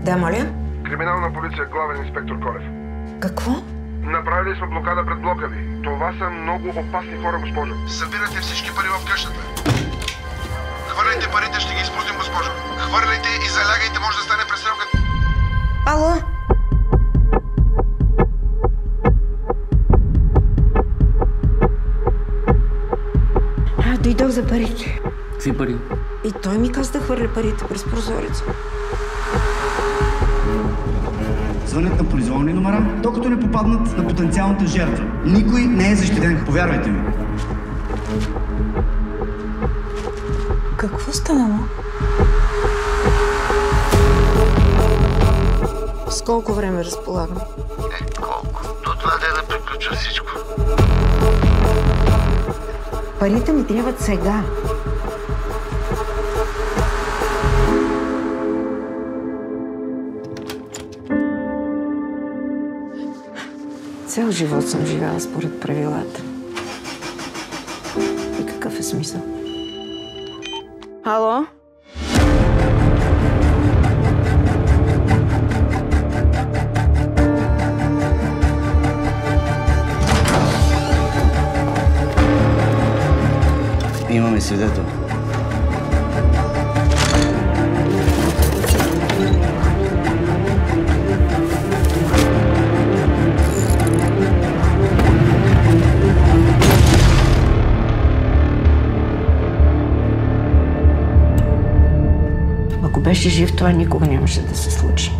Да, моля? Криминална полиция, главен инспектор Колев. Какво? Направили сме блокада пред блока ви. Това са много опасни хора, госпожо. Събирате всички пари в къщата. Хвърляйте парите, ще ги изпустим, госпожо. Хвърляйте и залягайте, може да стане престрелка. Ало? Дойдох за парите. Какви пари? И той ми каза да хвърля парите през прозореца. Звънят на произволни номера, докато не попаднат на потенциалната жертва. Никой не е защитен, повярвайте ми. Какво станало? С колко време разполагам? Колко? До 2 дена приключва всичко. Парите ми трябват сега. Цял живот съм живяла според правилата. И какъв е смисъл? Ало? Имаме свидетел. Ако беше жив, това никога нямаше да се случи.